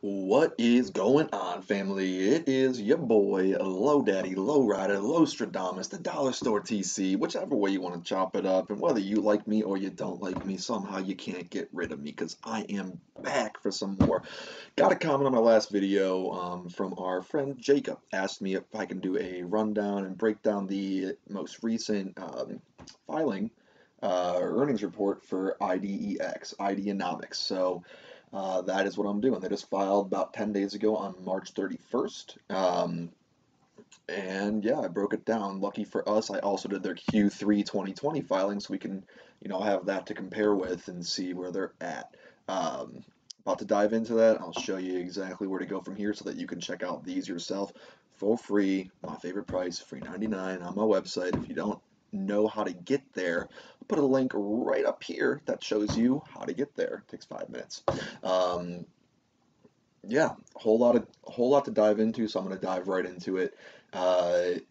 What is going on, family? It is your boy, Low Daddy, Low Rider, Low Stradamus, the Dollar Store TC, whichever way you want to chop it up. And whether you like me or you don't like me, somehow you can't get rid of me because I am back for some more. Got a comment on my last video from our friend Jacob. Asked me if I can do a rundown and break down the most recent filing earnings report for IDEX, Ideanomics. So that is what I'm doing. They just filed about 10 days ago on March 31st. And yeah, I broke it down. Lucky for us, I also did their Q3 2020 filing, so we can, have that to compare with and see where they're at. About to dive into that. I'll show you exactly where to go from here so that you can check out these yourself for free. My favorite price, $3.99 on my website. If you don't know how to get there, I'll put a link right up here that shows you how to get there. It takes 5 minutes. Yeah, a whole lot to dive into, so I'm going to dive right into it.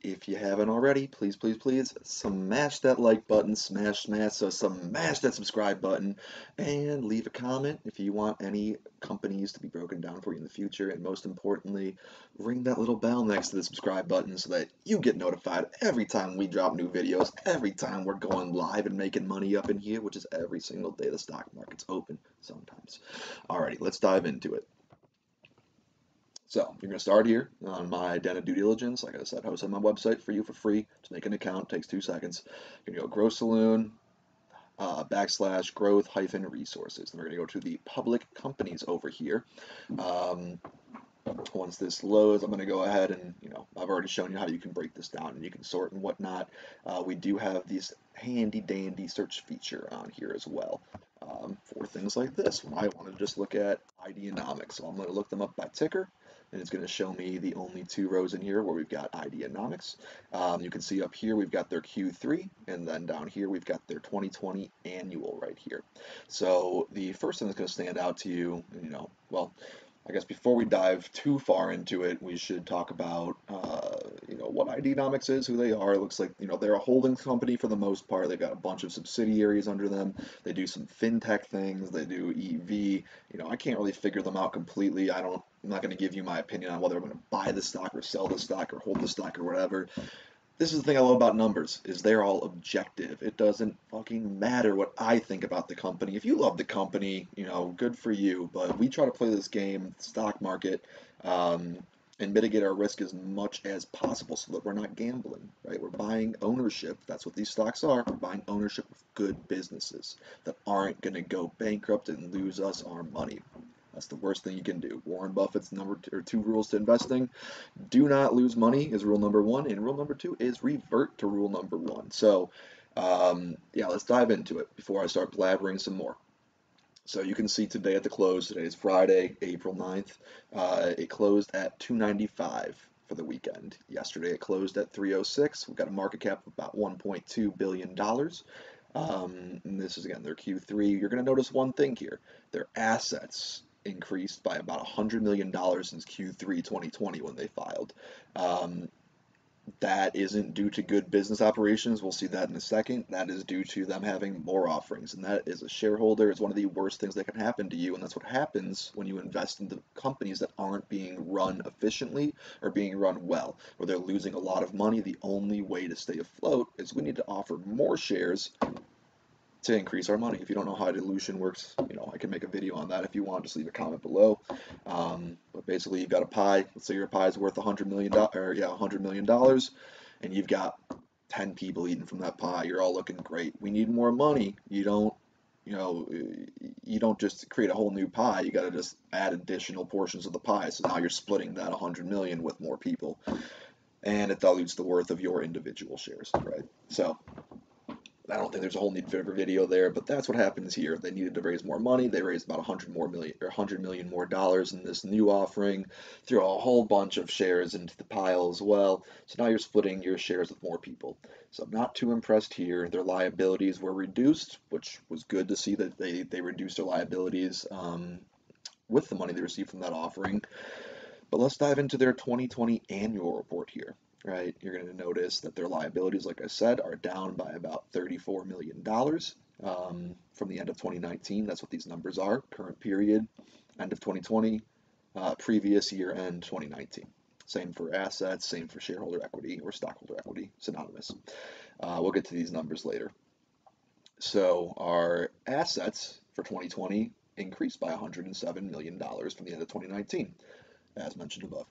If you haven't already, please, please, please smash that like button, smash that subscribe button, and leave a comment if you want any companies to be broken down for you in the future. And most importantly, ring that little bell next to the subscribe button so that you get notified every time we drop new videos, every time we're going live and making money up in here, which is every single day the stock market's open sometimes. Alrighty, let's dive into it. So you're going to start here on my Due Diligence. Like I said, host on my website for you for free. To make an account, takes 2 seconds. You're going to go Grow Saloon, / growth - resources. Then we're going to go to the public companies over here. Once this loads, I'm going to go ahead and, I've already shown you how you can break this down and you can sort and whatnot. We do have this handy dandy search feature on here as well for things like this. When I want to just look at Ideanomics, so I'm going to look them up by ticker, and it's going to show me the only 2 rows in here where we've got Ideanomics. You can see up here we've got their Q3, and then down here we've got their 2020 annual right here. So the first thing that's going to stand out to you, well, I guess before we dive too far into it, we should talk about, what Ideanomics is, who they are. It looks like, they're a holding company for the most part. They've got a bunch of subsidiaries under them. They do some fintech things. They do EV. I can't really figure them out completely. I'm not going to give you my opinion on whether I'm going to buy the stock or sell the stock or hold the stock or whatever. This is the thing I love about numbers, is they're all objective. It doesn't fucking matter what I think about the company. If you love the company, good for you. But we try to play this game, stock market, and mitigate our risk as much as possible so that we're not gambling, right? We're buying ownership. That's what these stocks are. We're buying ownership of good businesses that aren't going to go bankrupt and lose us our money. That's the worst thing you can do. Warren Buffett's number 2 rules to investing: do not lose money is rule number 1, and rule number 2 is revert to rule number 1. So, yeah, let's dive into it before I start blabbering some more. So you can see today at the close, today is Friday, April 9th, it closed at $295 for the weekend. Yesterday it closed at $306. We've got a market cap of about $1.2 billion. And this is, again, their Q3. You're going to notice one thing here. Their assets increased by about $100 million since Q3 2020 when they filed. That isn't due to good business operations. We'll see that in a second. That is due to them having more offerings. And that, as a shareholder, is one of the worst things that can happen to you. And that's what happens when you invest into companies that aren't being run efficiently or being run well, or they're losing a lot of money. The only way to stay afloat is we need to offer more shares to increase our money. If you don't know how dilution works, I can make a video on that if you want. Just leave a comment below. But basically, you've got a pie. Let's say your pie is worth $100 million, $100 million, and you've got 10 people eating from that pie. You're all looking great. We need more money. You don't just create a whole new pie. You got to just add additional portions of the pie. So now you're splitting that 100 million with more people, and it dilutes the worth of your individual shares, right? So I don't think there's a whole need for a video there, but that's what happens here. They needed to raise more money. They raised about $100 million more dollars in this new offering, threw a whole bunch of shares into the pile as well. So now you're splitting your shares with more people. So I'm not too impressed here. Their liabilities were reduced, which was good to see that they reduced their liabilities with the money they received from that offering. But let's dive into their 2020 annual report here. Right, you're going to notice that their liabilities, like I said, are down by about $34 million from the end of 2019. That's what these numbers are. Current period, end of 2020, previous year end 2019. Same for assets, same for shareholder equity or stockholder equity, synonymous. We'll get to these numbers later. So our assets for 2020 increased by $107 million from the end of 2019, as mentioned above.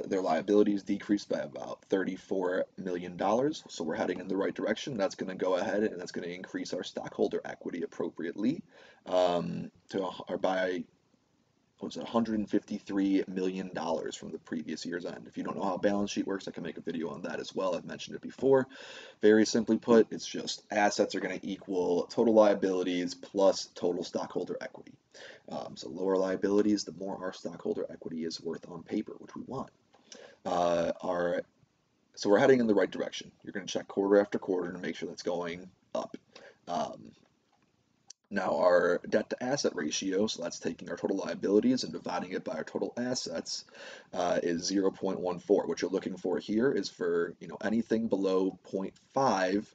Their liabilities decreased by about $34 million, so we're heading in the right direction. That's going to go ahead and that's going to increase our stockholder equity appropriately by $153 million from the previous year's end. If you don't know how a balance sheet works, I can make a video on that as well. I've mentioned it before. Very simply put, it's just assets are going to equal total liabilities plus total stockholder equity. So lower liabilities, the more our stockholder equity is worth on paper, which we want. So we're heading in the right direction. You're going to check quarter after quarter to make sure that's going up. Now our debt to asset ratio, so that's taking our total liabilities and dividing it by our total assets, is 0.14. What you're looking for here is for anything below 0.5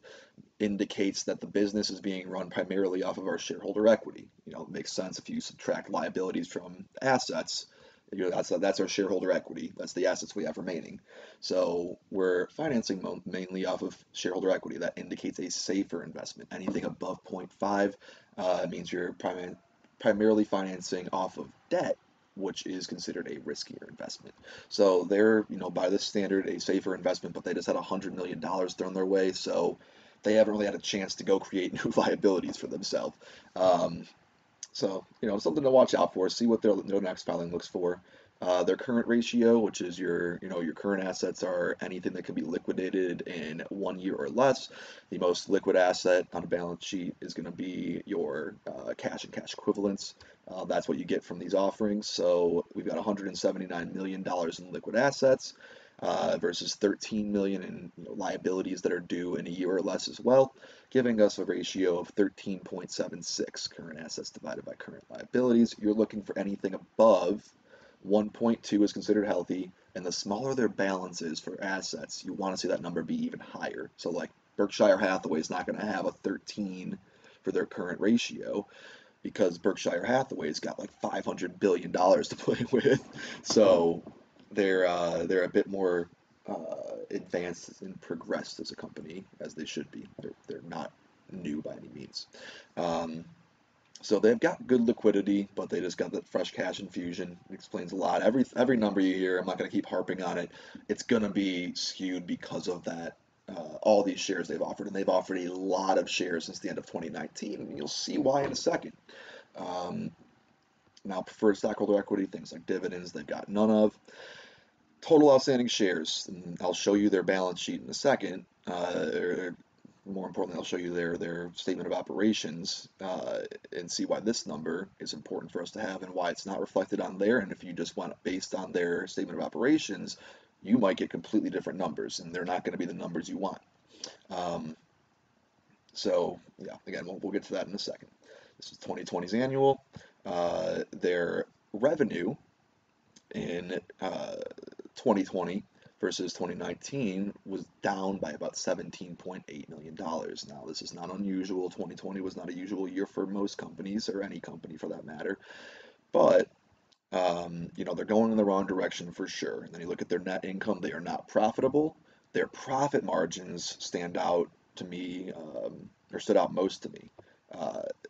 indicates that the business is being run primarily off of our shareholder equity. It makes sense if you subtract liabilities from assets. That's our shareholder equity. That's the assets we have remaining. So we're financing mainly off of shareholder equity. That indicates a safer investment. Anything above 0.5 means you're primarily financing off of debt, which is considered a riskier investment. So they're, by this standard, a safer investment, but they just had $100 million thrown their way, so they haven't really had a chance to go create new liabilities for themselves. So, something to watch out for. See what their next filing looks for. Their current ratio, which is your current assets, are anything that can be liquidated in 1 year or less. The most liquid asset on a balance sheet is going to be your cash and cash equivalents. That's what you get from these offerings. So we've got $179 million in liquid assets versus $13 million in liabilities that are due in a year or less as well, giving us a ratio of 13.76 current assets divided by current liabilities. You're looking for anything above 1.2 is considered healthy, and the smaller their balance is for assets, you want to see that number be even higher. So like Berkshire Hathaway is not going to have a 13 for their current ratio because Berkshire Hathaway's got like $500 billion to play with. So they're a bit more advanced and progressed as a company as they should be. They're not new by any means. So they've got good liquidity, but they just got that fresh cash infusion. It explains a lot. Every number you hear, I'm not going to keep harping on it. It's going to be skewed because of that. All these shares they've offered, and they've offered a lot of shares since the end of 2019, and you'll see why in a second. Now, preferred stockholder equity, things like dividends, they've got none of. Total outstanding shares, and I'll show you their balance sheet in a second. More importantly, I'll show you their statement of operations and see why this number is important for us to have and why it's not reflected on there. And if you just want it based on their statement of operations, you might get completely different numbers, and they're not going to be the numbers you want. So yeah, again, we'll get to that in a second. This is 2020's annual. Their revenue in 2020 versus 2019 was down by about $17.8 million. Now, this is not unusual. 2020 was not a usual year for most companies, or any company for that matter. But, they're going in the wrong direction for sure. And then you look at their net income, they are not profitable. Their profit margins stand out to me, or stood out most to me,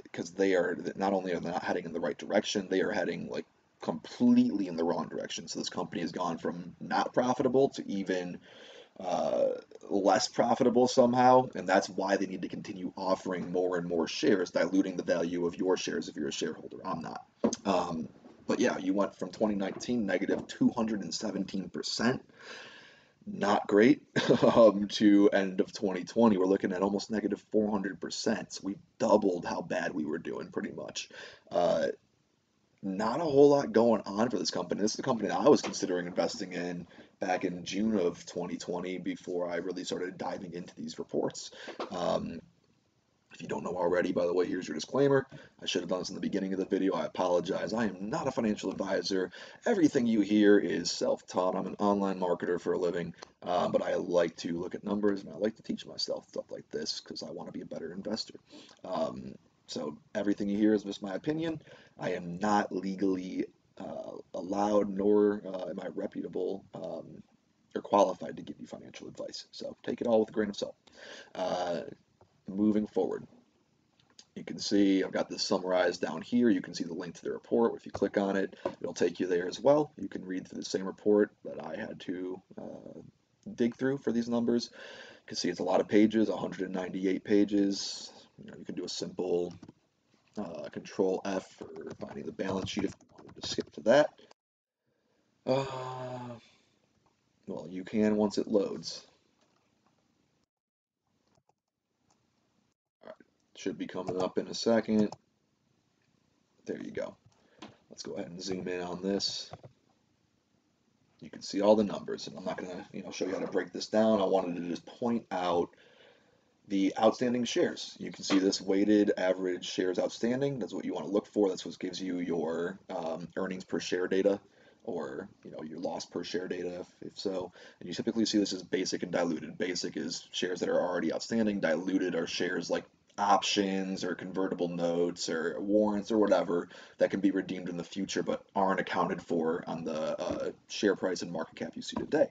because they are not only are they not heading in the right direction, they are heading like completely in the wrong direction. So this company has gone from not profitable to even less profitable somehow, and that's why they need to continue offering more and more shares, diluting the value of your shares if you're a shareholder. I'm not. But yeah, you went from 2019 negative 217%, not great, to end of 2020. We're looking at almost negative 400%. So we doubled how bad we were doing pretty much. Not a whole lot going on for this company. This is a company that I was considering investing in back in June of 2020 before I really started diving into these reports. If you don't know already, by the way, here's your disclaimer. I should have done this in the beginning of the video. I apologize. I am not a financial advisor. Everything you hear is self-taught. I'm an online marketer for a living, but I like to look at numbers, and I like to teach myself stuff like this because I want to be a better investor. So everything you hear is just my opinion. I am not legally allowed allowed, nor am I reputable or qualified to give you financial advice. So take it all with a grain of salt. Uh, Moving forward, you can see I've got this summarized down here. You can see the link to the report. If you click on it, it'll take you there as well. You can read through the same report that I had to dig through for these numbers. You can see it's a lot of pages, 198 pages. You can do a simple Control F for finding the balance sheet if you wanted to skip to that. Well, you can once it loads. All right, should be coming up in a second. There you go. Let's go ahead and zoom in on this. You can see all the numbers, and I'm not going to, show you how to break this down. I wanted to just point out the outstanding shares. You can see this weighted average shares outstanding. That's what you want to look for. That's what gives you your earnings per share data, or your loss per share data, if so. And you typically see this as basic and diluted. Basic is shares that are already outstanding. Diluted are shares like options or convertible notes or warrants or whatever that can be redeemed in the future but aren't accounted for on the share price and market cap you see today.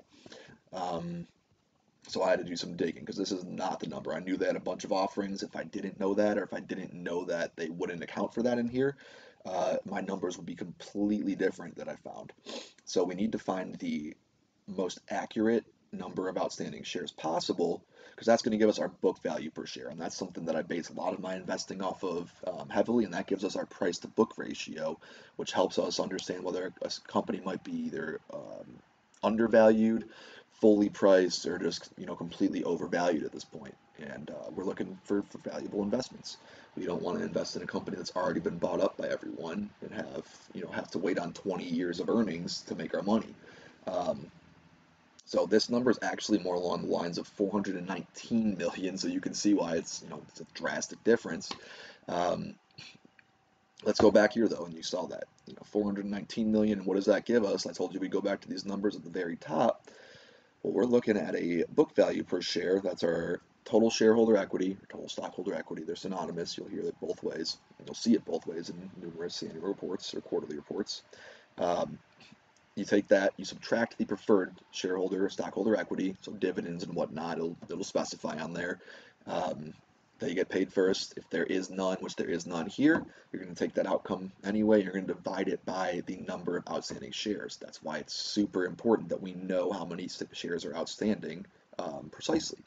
So I had to do some digging because this is not the number. I knew they had a bunch of offerings. If I didn't know that, or if I didn't know that they wouldn't account for that in here, my numbers would be completely different that I found. So we need to find the most accurate number of outstanding shares possible, because that's going to give us our book value per share, and that's something that I base a lot of my investing off of heavily, and that gives us our price to book ratio, which helps us understand whether a company might be either undervalued, fully priced, or just completely overvalued at this point. And we're looking for valuable investments. We don't want to invest in a company that's already been bought up by everyone and have to wait on 20 years of earnings to make our money. So this number is actually more along the lines of 419 million. So you can see why it's it's a drastic difference. Let's go back here though, and you saw that 419 million. And what does that give us? I told you we go back to these numbers at the very top. Well, we're looking at a book value per share. That's our total shareholder equity, or total stockholder equity. They're synonymous. You'll hear it both ways. And you'll see it both ways in numerous annual reports or quarterly reports. You take that, you subtract the preferred shareholder, stockholder equity, so dividends and whatnot, it'll specify on there that you get paid first. If there is none, which there is none here, you're going to take that outcome anyway. You're going to divide it by the number of outstanding shares. That's why it's super important that we know how many shares are outstanding precisely.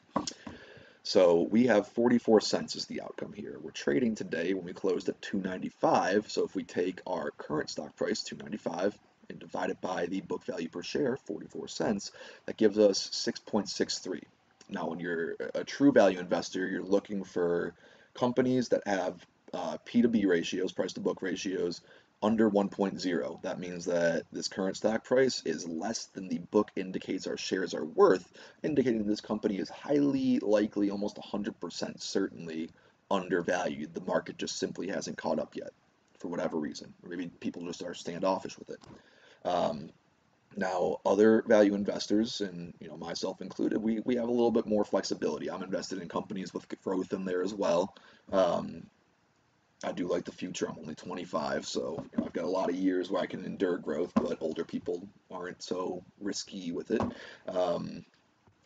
So we have 44 cents is the outcome here. We're trading today when we closed at 295. So if we take our current stock price, 295, and divide it by the book value per share, 44 cents, that gives us 6.63. Now, when you're a true value investor, you're looking for companies that have P to B ratios, price to book ratios, under 1.0. That means that this current stock price is less than the book indicates our shares are worth, indicating this company is highly likely, almost 100% certainly undervalued. The market just simply hasn't caught up yet for whatever reason. Or maybe people just are standoffish with it. Now, other value investors, and myself included, we have a little bit more flexibility. I'm invested in companies with growth in there as well. I do like the future. I'm only 25, so I've got a lot of years where I can endure growth, but older people aren't so risky with it.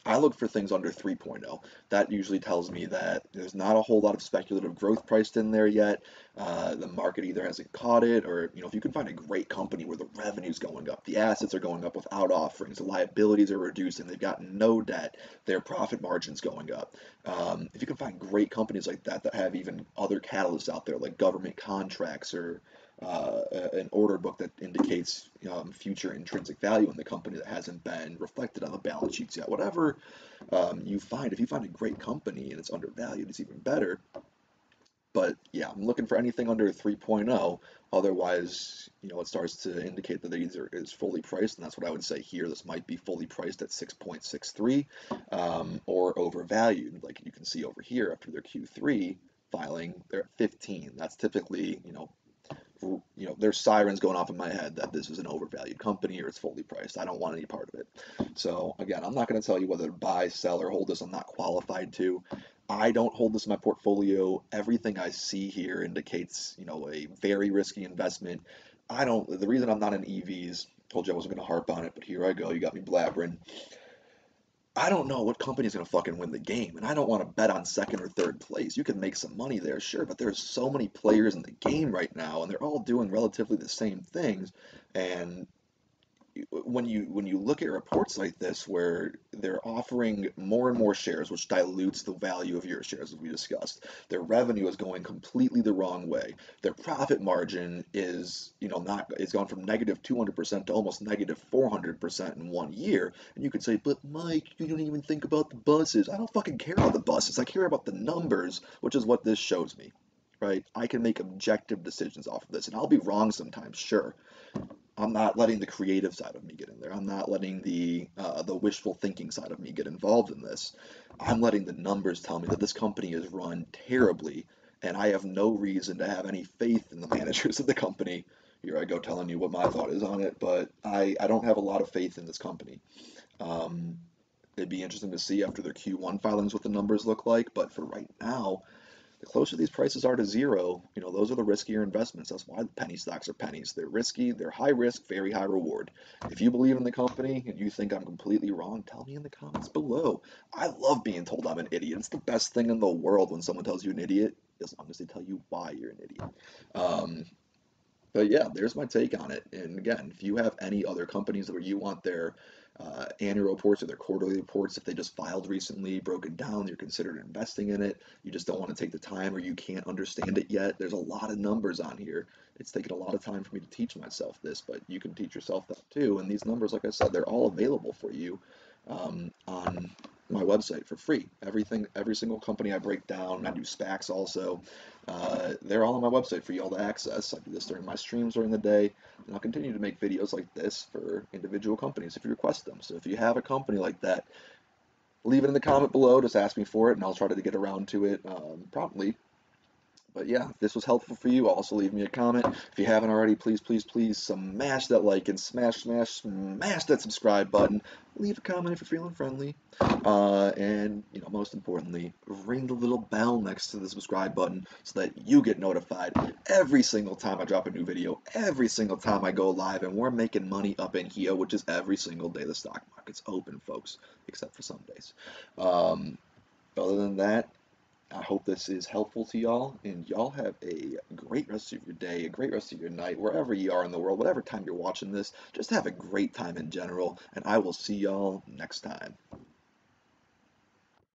I look for things under 3.0. That usually tells me that there's not a whole lot of speculative growth priced in there yet. The market either hasn't caught it, or if you can find a great company where the revenue's going up, the assets are going up without offerings, the liabilities are reducing, they've got no debt, their profit margin's going up. If you can find great companies like that that have even other catalysts out there, like government contracts or an order book that indicates future intrinsic value in the company that hasn't been reflected on the balance sheets yet. Whatever you find, if you find a great company and it's undervalued, it's even better. But yeah, I'm looking for anything under 3.0. Otherwise, it starts to indicate that it either is fully priced, and that's what I would say here. This might be fully priced at 6.63 or overvalued. Like you can see over here after their Q3 filing, they're at 15. That's typically, there's sirens going off in my head that this is an overvalued company or it's fully priced. I don't want any part of it. So again, I'm not going to tell you whether to buy, sell, or hold this. I'm not qualified to. I don't hold this in my portfolio. Everything I see here indicates, a very risky investment. the reason I'm not in EVs, told you I wasn't going to harp on it, but here I go. You got me blabbering. I don't know what company's going to fucking win the game, and I don't want to bet on second or third place. You can make some money there, sure, but there's so many players in the game right now, and they're all doing relatively the same things. And when you look at reports like this where they're offering more and more shares, which dilutes the value of your shares, as we discussed, their revenue is going completely the wrong way. Their profit margin is, not it's gone from negative 200% to almost negative 400% in 1 year. And you could say, but Mike, you don't even think about the buses. I don't fucking care about the buses. I care about the numbers, which is what this shows me. Right? I can make objective decisions off of this, and I'll be wrong sometimes, sure. I'm not letting the creative side of me get in there. I'm not letting the wishful thinking side of me get involved in this. I'm letting the numbers tell me that this company is run terribly, and I have no reason to have any faith in the managers of the company. Here I go telling you what my thought is on it, but I don't have a lot of faith in this company. Um, It'd be interesting to see after their Q1 filings what the numbers look like, but for right now, the closer these prices are to zero, those are the riskier investments. That's why the penny stocks are pennies. They're risky, they're high risk, very high reward. If you believe in the company and you think I'm completely wrong, tell me in the comments below. I love being told I'm an idiot. It's the best thing in the world when someone tells you an idiot, as long as they tell you why you're an idiot. Um, but yeah, there's my take on it. And again, if you have any other companies where you want their annual reports or their quarterly reports, if they just filed recently, broken down, you're considered investing in it, you just don't want to take the time or you can't understand it yet, there's a lot of numbers on here. It's taken a lot of time for me to teach myself this, but you can teach yourself that too. And these numbers, like I said, they're all available for you on my website for free. Everything, every single company I break down, I do SPACs also. They're all on my website for you all to access. I do this during my streams during the day, and I'll continue to make videos like this for individual companies if you request them. So if you have a company like that, leave it in the comment below. Just ask me for it, and I'll try to get around to it promptly. But yeah, if this was helpful for you, also leave me a comment. If you haven't already, please, please, please smash that like and smash that subscribe button. Leave a comment if you're feeling friendly. And most importantly, ring the little bell next to the subscribe button so that you get notified every single time I drop a new video, every single time I go live, and we're making money up in here, which is every single day the stock market's open, folks, except for some days. Other than that, I hope this is helpful to y'all, and y'all have a great rest of your day, a great rest of your night, wherever you are in the world, whatever time you're watching this. Just have a great time in general, and I will see y'all next time.